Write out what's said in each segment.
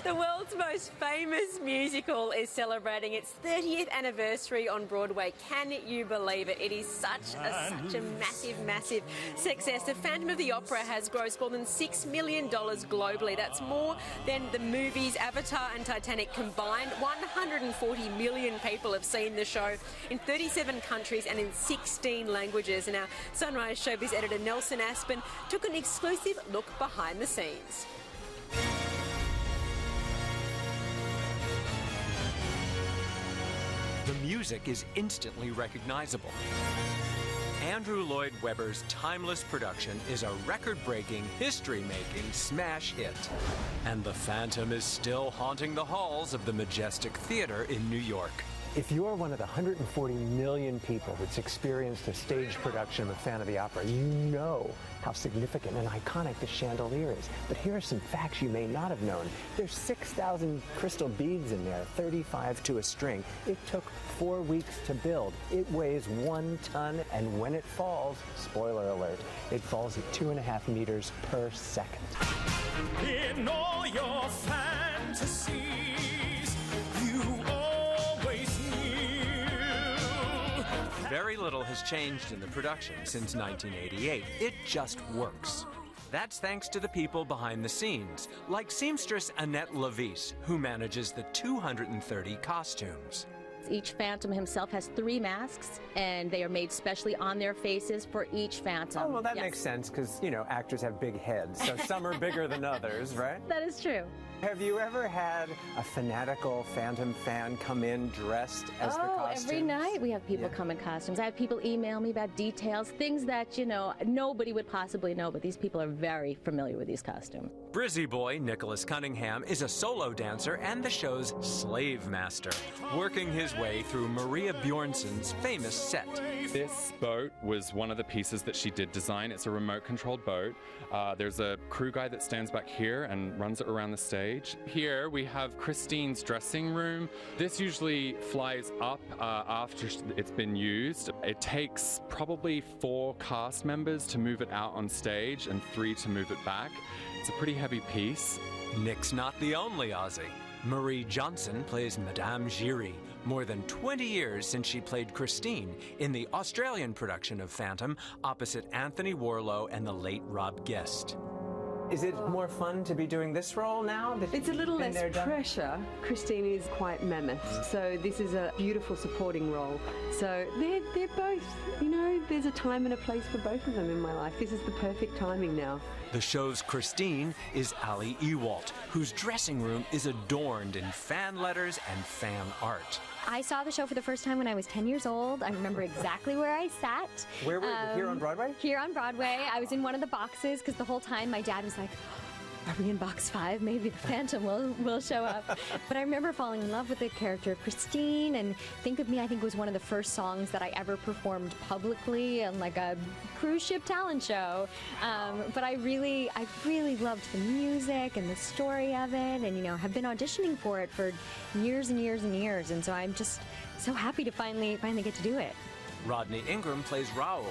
The world's most famous musical is celebrating its 30th anniversary on Broadway. Can you believe it? It is such a massive success. The Phantom of the Opera has grossed more than $6 million globally. That's more than the movies Avatar and Titanic combined. 140 million people have seen the show in 37 countries and in 16 languages. And our Sunrise Showbiz Editor Nelson Aspen took an exclusive look behind the scenes. The music is instantly recognizable. Andrew Lloyd Webber's timeless production is a record-breaking, history-making smash hit. And the Phantom is still haunting the halls of the Majestic Theater in New York. If you're one of the 140 million people that's experienced a stage production of Phantom of the Opera, you know how significant and iconic the Chandelier is. But here are some facts you may not have known. There's 6,000 crystal beads in there, 35 to a string. It took 4 weeks to build. It weighs 1 ton, and when it falls, spoiler alert, it falls at 2.5 meters per second. In all your fantasies, you Very little has changed in the production since 1988. It just works. That's thanks to the people behind the scenes, like seamstress Annette Levis, who manages the 230 costumes. Each Phantom himself has 3 masks, and they are made specially on their faces for each Phantom. Oh, well, that makes sense, because, you know, actors have big heads, so some are bigger than others, right? That is true. Have you ever had a fanatical Phantom fan come in dressed as the costumes? Every night we have people come in costumes. I have people email me about details, things that, you know, nobody would possibly know, but these people are very familiar with these costumes. Brizzy boy Nicholas Cunningham is a solo dancer and the show's slave master, working his way through Maria Bjornsson's famous set. This boat was one of the pieces that she did design. It's a remote-controlled boat. There's a crew guy that stands back here and runs it around the stage. Here we have Christine's dressing room. This usually flies up after it's been used. It takes probably 4 cast members to move it out on stage and 3 to move it back. It's a pretty heavy piece. Nick's not the only Aussie. Marie Johnson plays Madame Giry, more than 20 years since she played Christine in the Australian production of Phantom opposite Anthony Warlow and the late Rob Guest. Is it more fun to be doing this role now? It's a little less pressure. Christine is quite mammoth, so this is a beautiful supporting role. So they're both, you know, there's a time and a place for both of them in my life. This is the perfect timing now. The show's Christine is Ali Ewalt, whose dressing room is adorned in fan letters and fan art. I saw the show for the first time when I was 10 years old. I remember exactly where I sat. Where were you? Here on Broadway? Here on Broadway. I was in one of the boxes because the whole time my dad was like, are we in box 5? Maybe the Phantom will show up. But I remember falling in love with the character of Christine, and Think of Me, I think, was one of the first songs that I ever performed publicly on like a cruise ship talent show. But I really loved the music and the story of it, and, you know, have been auditioning for it for years and years and years. And so I'm just so happy to finally get to do it. Rodney Ingram plays Raoul.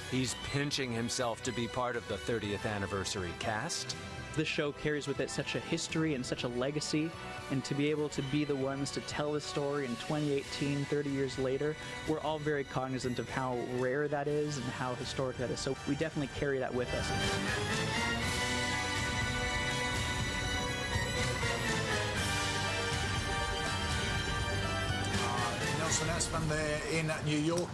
He's pinching himself to be part of the 30th anniversary cast. This show carries with it such a history and such a legacy, and to be able to be the ones to tell the story in 2018, 30 years later, we're all very cognizant of how rare that is and how historic that is. So we definitely carry that with us. Nelson Aspen there in New York.